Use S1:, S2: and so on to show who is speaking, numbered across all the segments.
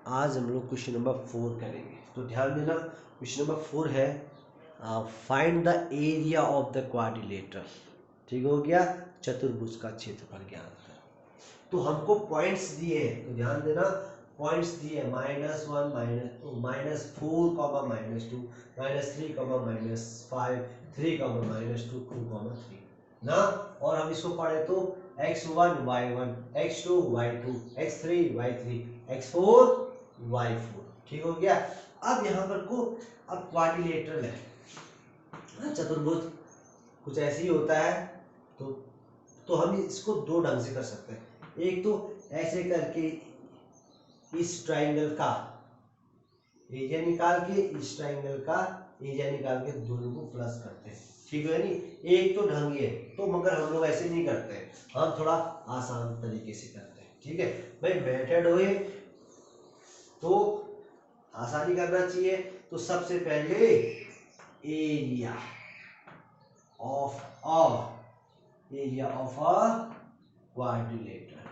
S1: आज हम लोग क्वेश्चन नंबर 4 करेंगे। तो ध्यान देना, क्वेश्चन नंबर 4 है find the area of the quadrilateral. ठीक हो गया, चतुर्भुज का क्षेत्रफल ज्ञात कर। तो हमको पॉइंट्स दिए हैं, तो ध्यान देना पॉइंट्स दिए -1 -2 -4 -2 -3 -5 3 -2 2 3 ना। और हम इसको पढ़े तो x1 y1 x2 y2 x3 y3 x4 y4। ठीक हो गया। अब यहाँ पर को अब क्वाड्रिलेटरल है, चतुर्भुज कुछ ऐसे ही होता है। तो हम इसको दो ढंग से कर सकते हैं। एक तो ऐसे करके इस ट्राइंगल का एरिया निकाल के, इस ट्राइंगल का एरिया निकाल के दोनों को प्लस करते हैं। ठीक है नी, एक तो ढंग ये, तो मगर हम लोग ऐसे नहीं करते हैं, हम थोड़ा आसान तरीके से करते हैं। ठीक है भाई, मेथड हुए तो आसानी करना चाहिए। तो सबसे पहले एरिया ऑफ अ क्वाड्रिलेटरल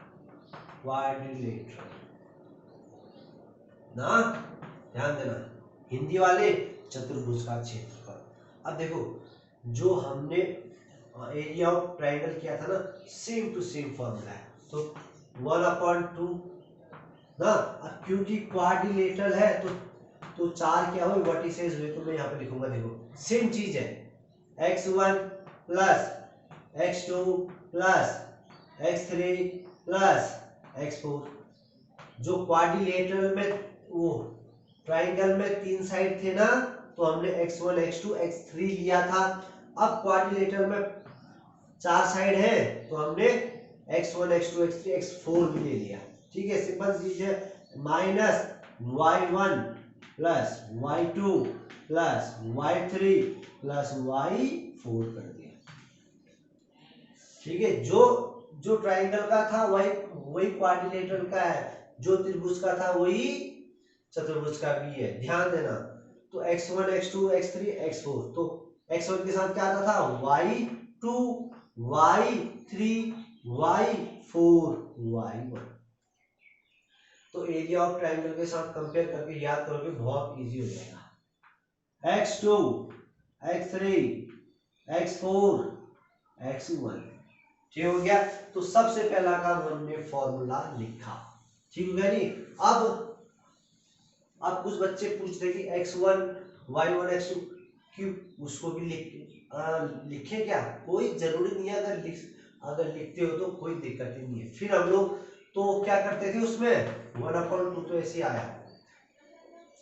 S1: ना, ध्यान देना, हिंदी वाले चतुर्भुज का क्षेत्रफल। अब देखो, जो हमने एरिया ऑफ ट्राइंगल किया था ना, सेम टू सेम फॉर्मूला है। तो 1/2 ना। अब क्योंकि क्वाड्रिलेटरल है तो चार क्या हुए, वर्टिसेस हुए। तो मैं यहाँ पे लिखूंगा, देखो सेम चीज है, x1 plus x2 plus x3 plus x4। जो क्वाड्रिलेटरल में वो ट्राइंगल में 3 साइड थे ना, तो हमने x1 x2 x3 लिया था। अब क्वाड्रिलेटरल में 4 साइड है, तो हमने x1 x2 x3 x4 भी ले लिया। ठीक है, सिंपल चीज है। Minus y1 plus y2 plus y3 plus y4 कर दिया। ठीक है, जो ट्राइंगल का था वही क्वाड्रिलेटरल का है, जो त्रिभुज का था वही चतुर्भुज का भी है। ध्यान देना, तो x1 x2 x3 x4, तो x1 के साथ क्या आता था, y2 y3 y4 y1। तो एरिया ऑफ ट्राइंगल के साथ कंपेयर करके याद करोगे, बहुत इजी हो जाएगा। x2 x3 x4 x1। ठीक हो गया। तो सबसे पहला काम हमने फॉर्मूला लिखा। ठीक हो गया नी। अब कुछ बच्चे पूछते कि x1 y1 x2 क्यों, उसको भी लिखे क्या, कोई जरूरी नहीं है। अगर लिखते हो तो कोई दिक्कत ही नहीं है। फिर हम लोग तो क्या करते थे, उसमें 1/2 तो ऐसे आया,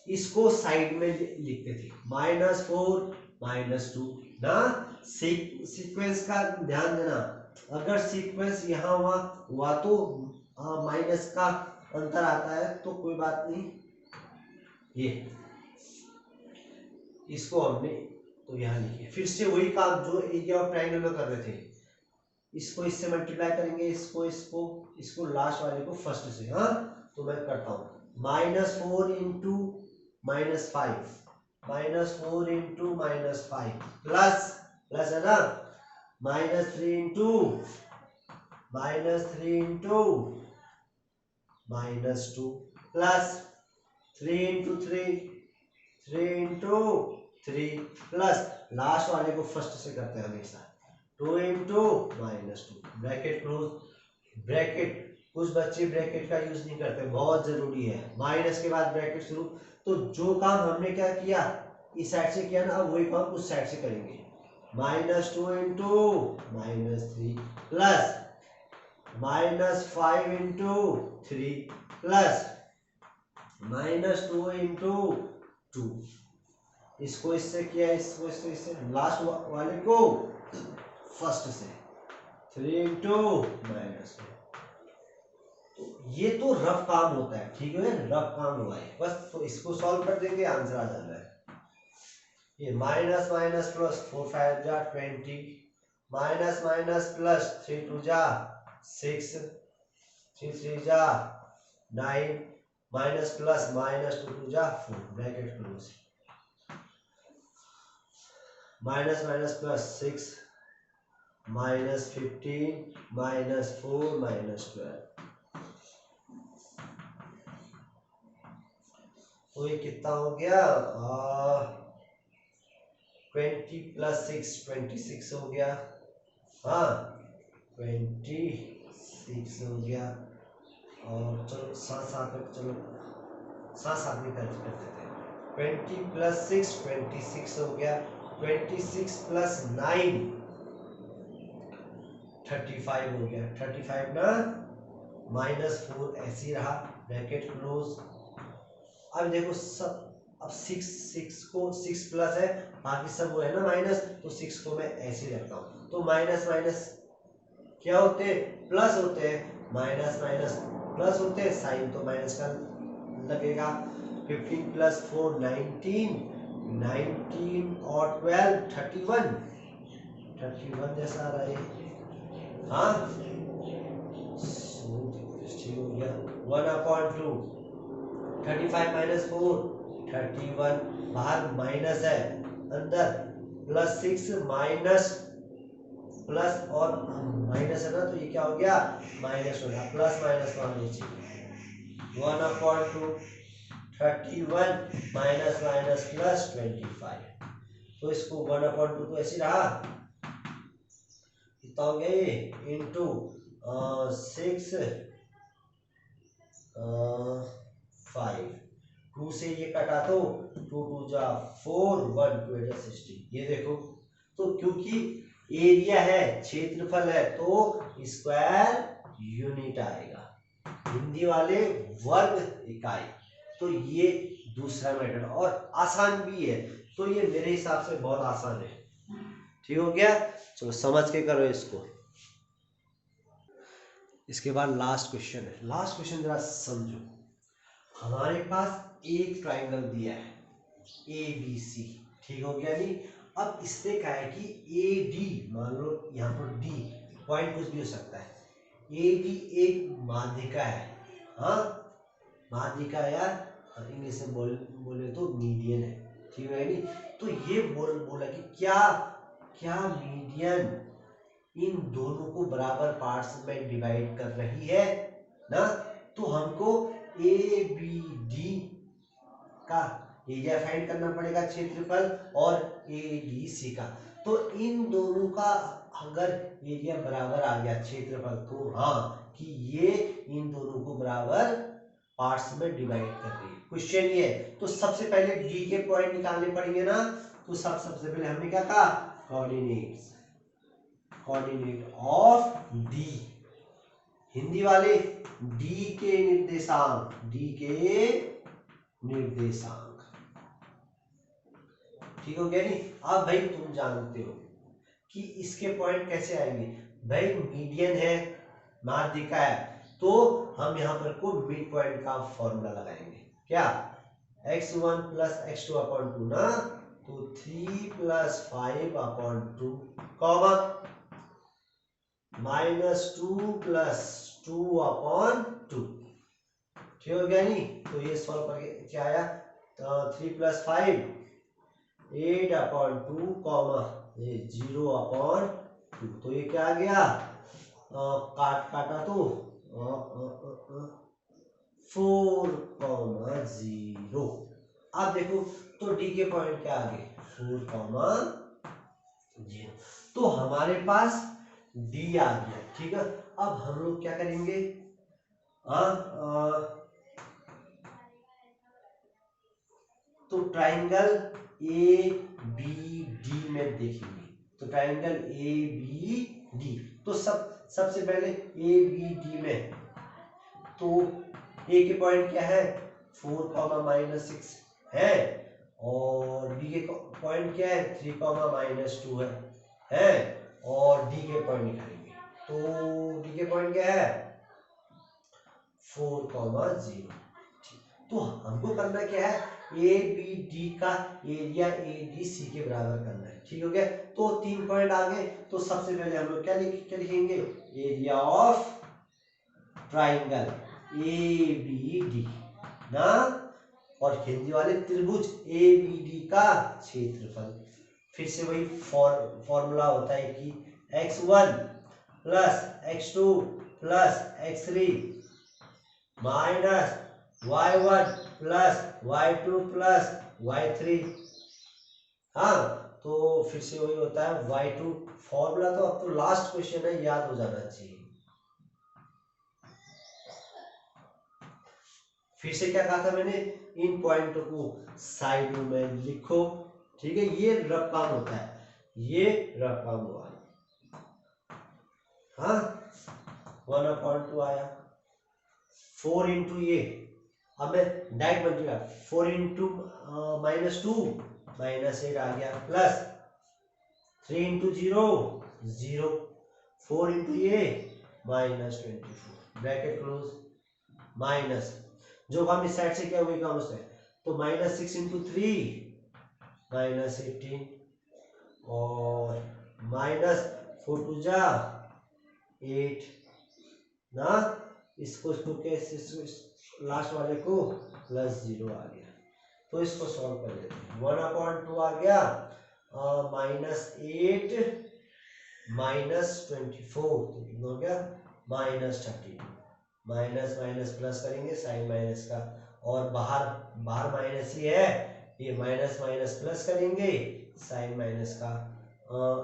S1: इसको साइड में लिखते थे -4 -2 ना। सीक्वेंस का ध्यान देना, अगर सीक्वेंस यहाँ हुआ तो माइनस का अंतर आता है, तो कोई बात नहीं। ये इसको हमने तो यहाँ लिखे, फिर से वही काम जो एरिया ऑफ ट्राइंगल में कर रहे थे, इसको इससे मल्टीप्लाई करेंगे, इसको लास्ट वाले को फर्स्ट से। हाँ, तो मैं करता हूँ -4 इंटू -5 -4 इंटू -5 प्लस है ना, -3 into -2 plus 3 into 3 into 3 plus last वाले को फर्स्ट से करते हैं हमेशा, 2 इंटू -2 ब्रैकेट क्लोज। ब्रैकेट कुछ बच्चे ब्रैकेट का यूज नहीं करते, बहुत जरूरी है। माइनस के बाद ब्रैकेट शुरू। तो जो काम हमने क्या किया, इस साइड से किया ना, अब वही काम उस साइड से करेंगे। -2 into -3 plus -5 into 3 plus -2 into 2। इसको इससे किया, इसको इससे, लास्ट वाले को फर्स्ट से 3 इंटू -2। तो ये तो रफ काम होता है। ठीक है, रफ काम हुआ है बस। तो इसको सॉल्व कर देंगे, आंसर आ जाना है। ये माइनस माइनस प्लस 4 5 जा 20, माइनस माइनस प्लस 3 2 जा 6 3 3 जा 9, माइनस प्लस -2 2 जा 4 bracket close. Minus minus plus 6 -15 -4 -12। तो ये कितना हो गया 20 + 6 26 हो गया। हाँ 26 हो गया। और चलो साथ साथ में चलो साथ साथ में कर देते हैं। 20 + 6 26 हो गया। 26 + 9 35 हो गया। 35 ना -4 ऐसे ही रहा, ब्रैकेट क्लोज। अब देखो सब, अब 6 को 6 प्लस है, बाकी सब वो है ना माइनस, तो 6 को मैं ऐसे ही रखता हूँ। तो माइनस माइनस क्या होते हैं, प्लस होते हैं, माइनस माइनस प्लस होते हैं, साइन तो माइनस का लगेगा। 15 + 4 19, 19 और 12 31, 31 जैसा आ रहा है। हाँ ठीक हो गया। 1/2 35 - 4 31, बाहर माइनस है, अंदर +6 माइनस प्लस और माइनस है ना, तो ये क्या हो गया माइनस हो गया, प्लस माइनस 1 नीचे 1/2 31 माइनस माइनस प्लस 25। तो इसको 1/2 तो ऐसे रहा, कितना हो गया ये इंटू 6 5, 2 से ये कटा तो 2 2 जा 4 1 2 जा 16। ये देखो, तो क्योंकि एरिया है क्षेत्रफल है तो स्क्वायर यूनिट आएगा, हिंदी वाले वर्ग इकाई। तो ये दूसरा मेथड और आसान भी है, तो ये मेरे हिसाब से बहुत आसान है। ठीक हो गया, चलो समझ के करो इसको। इसके बाद लास्ट क्वेश्चन है, लास्ट क्वेश्चन जरा समझो। हमारे पास एक ट्राइंगल दिया है ABC, ठीक हो गया नहीं। अब इसने कहा है कि AD, मान लो यहाँ पर D पॉइंट कुछ भी हो सकता है, AD एक माध्यिका है। हाँ माध्यिका यार इंग्लिश में बोले तो मीडियन है, ठीक है नहीं। तो ये बोला कि क्या मीडियन इन दोनों को बराबर पार्ट्स में डिवाइड कर रही है ना। तो हमको ABD का एरिया फाइंड करना पड़ेगा, क्षेत्रफल, और ADC का। तो इन दोनों का अगर एरिया बराबर आ गया क्षेत्रफल, तो हाँ कि ये इन दोनों को बराबर पार्ट्स में डिवाइड कर रही है। क्वेश्चन ये है, तो सबसे पहले D के पॉइंट निकालने पड़ेंगे ना। तो सबसे पहले हमने क्या कहा, कोऑर्डिनेट ऑफ D, हिंदी वाले D के निर्देशांक, D के निर्देशांक, ठीक हो गया नहीं। अब भाई तुम जानते हो कि इसके पॉइंट कैसे आएंगे, भाई मीडियन है, माध्यिका है, तो हम यहाँ पर को मिड पॉइंट का फॉर्मूला लगाएंगे, क्या x1 + x2/2 ना, तो 3 + 5/2 कॉमा -2 + 2/2, ठीक हो गया नहीं। तो ये सॉल्व करके क्या आया, 3 + 5 8/2 कॉमा 0/2, तो ये क्या आ गया, काटा तो 4,0। अब देखो तो D के पॉइंट क्या आ गए 4,0। तो हमारे पास D आ गया, ठीक है। अब हम लोग क्या करेंगे, तो ट्राइंगल ABD में देखेंगे, तो ट्राइंगल ABD, तो सबसे पहले ABD में, तो A के पॉइंट क्या है 4,-6 है, और B के पॉइंट क्या है 3,-2 है, और D के पॉइंट निकालेंगे। तो D के पॉइंट क्या है 4,0। तो हमको करना क्या है, ABD का एरिया ADC के बराबर करना है, ठीक हो गया। तो 3 पॉइंट आ गए, तो सबसे पहले हम लोग क्या लिखेंगे, एरिया ऑफ ट्राइंगल ABD ना, और हिंदी वाले त्रिभुज ABD का क्षेत्रफल। फिर से वही फॉर्मूला होता है कि x1 + x2 + x3 - y1 plus y2 plus y3। हाँ, तो फिर से वही होता है y2 फॉर्मूला। तो अब तो लास्ट क्वेश्चन है, याद हो जाना चाहिए। फिर से क्या कहा था मैंने, इन पॉइंटों को साइड में लिखो। ठीक है, ये रफ काम होता है, ये रफ काम हुआ। हाँ, 1/2 आया, 4 इंटू ये, अब मैं डायरेक्ट मल्टीप्लाई, 4 इंटू -2 -8 आ गया, प्लस 3 इंटू 0 0, 4 इंटू ये -24 ब्रैकेट क्लोज, माइनस जो काम इस साइड से किया वही काम उस साइड, तो -6 इंटू 3 -18 और -4 टू जा 8 ना, इसको कैसे लास्ट वाले को +0 आ गया। तो इसको सॉल्व कर लेते हैं। 1/2 आ गया, -8 -24 तो कितना हो गया, -32। माइनस माइनस प्लस करेंगे, साइन माइनस का, और बाहर बाहर माइनस ही है, ये माइनस माइनस प्लस करेंगे, साइन माइनस का।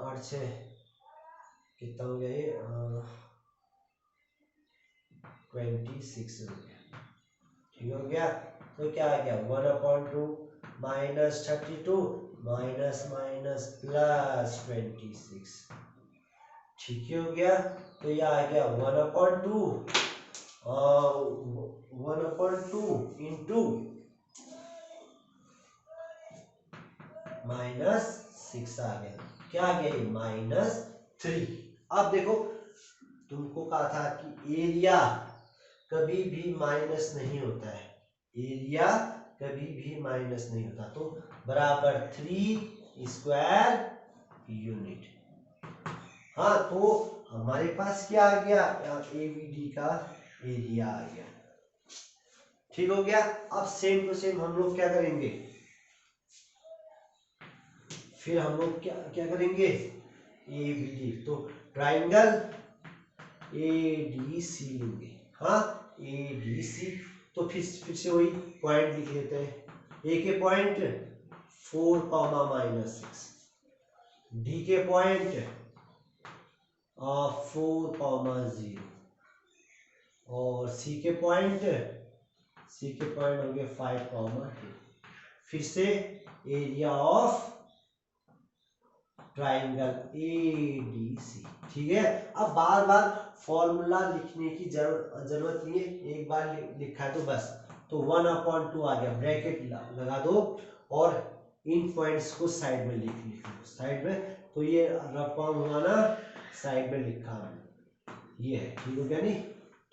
S1: 8 से कितना हो गया ये, 26 हो गया। ठीक हो गया, तो क्या आ गया 1/2 -32 माइनस माइनस प्लस 26। ठीक हो गया, तो ये आ गया 1/2 इंटू -6 आ गया, क्या आ गया ये -3। अब देखो, तुमको कहा था कि एरिया कभी भी माइनस नहीं होता है, एरिया कभी भी माइनस नहीं होता, तो बराबर 3 स्क्वायर यूनिट। हाँ, तो हमारे पास क्या आ गया, एबीडी का एरिया आ गया। ठीक हो गया। अब सेम टू सेम हम लोग क्या करेंगे, फिर हम लोग क्या क्या करेंगे, एबीडी, तो ट्राइंगल एडीसी लेंगे। हाँ, एडीसी, तो फिर से वही पॉइंट लिख लेते हैं। ए के पॉइंट 4, -6, डी के पॉइंट 4, 0, और सी के पॉइंट हो गए 5, 2। फिर से एरिया ऑफ ट्राइंगल एडीसी। ठीक है, अब बार बार फॉर्मूला लिखने की जरूरत नहीं है, एक बार लिखा है तो बस। तो 1/2 आ गया, ब्रैकेट लगा दो, और इन पॉइंट्स को साइड में लिख लो, साइड में। तो ये रफ फॉर्म हुआ ना, साइड में लिखा हमने, ये है। ठीक हो गया नहीं,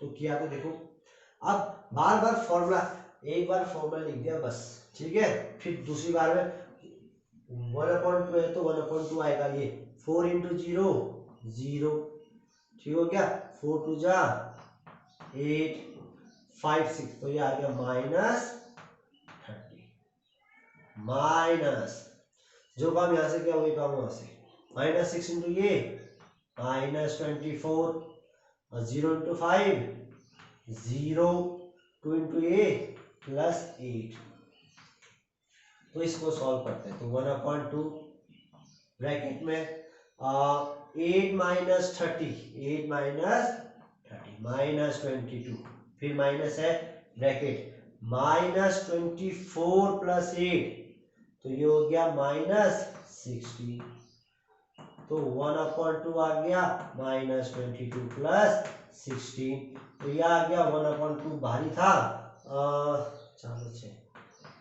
S1: तो किया तो देखो, अब बार बार फॉर्मूला, एक बार फॉर्मूला लिख दिया बस। ठीक है, फिर दूसरी बार में 1/2 है तो 1/2 आएगा, ये 4 इंटू 0 0। ठीक हो गया, 4 टू जा 8, 5 6, तो ये आ गया -30, माइनस जो काम यहां से किया वही काम वहां से, -6 इंटू ये -24, 0 इंटू 5 0, 2 इंटू ये +8। तो इसको सॉल्व करते हैं, तो 1/2 ब्रैकेट में 8 -30 -22, फिर माइनस है ब्रैकेट, -24 + 8, तो ये हो गया -16। तो 1/2 आ गया, -22 + 16, तो ये आ गया 1/2 भारी था, चलो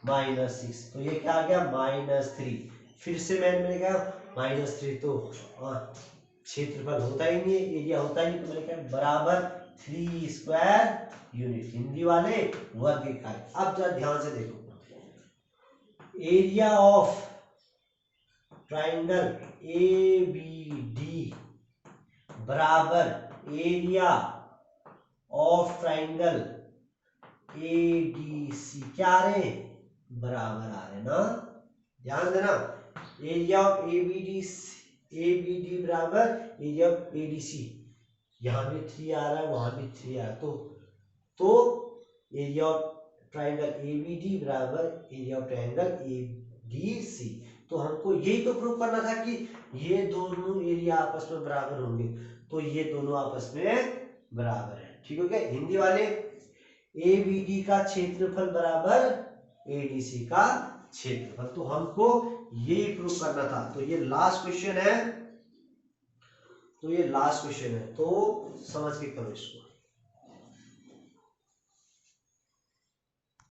S1: -6, तो ये क्या आ गया -3। फिर से मैंने कहा -3 तो क्षेत्रफल होता ही नहीं है, एरिया होता ही नहीं, तो मैंने कहा बराबर 3 स्क्वायर यूनिट, हिंदी वाले वर्ग इकाई। अब जरा ध्यान से देखो, एरिया ऑफ ट्राइंगल ABD बराबर एरिया ऑफ ट्राइंगल ADC, क्या आ रहे हैं, बराबर आ रहे ना, ध्यान देना। एरिया ऑफ ABD बराबर एरिया ऑफ ADC, यहाँ भी 3 आ रहा है, वहां भी 3 आ रहा है, तो एरिया ऑफ ट्राइंगल एबीडी बराबर एरिया ऑफ ट्राइंगल एडीसी। तो हमको यही तो प्रूव करना था कि ये दोनों एरिया आपस में बराबर होंगे, तो ये दोनों आपस में बराबर है। ठीक हो गया। हिंदी वाले, एबीडी का क्षेत्रफल बराबर एडीसी का क्षेत्रफल, तो हमको यही प्रूव करना था। तो ये लास्ट क्वेश्चन है, तो समझ के करो इसको।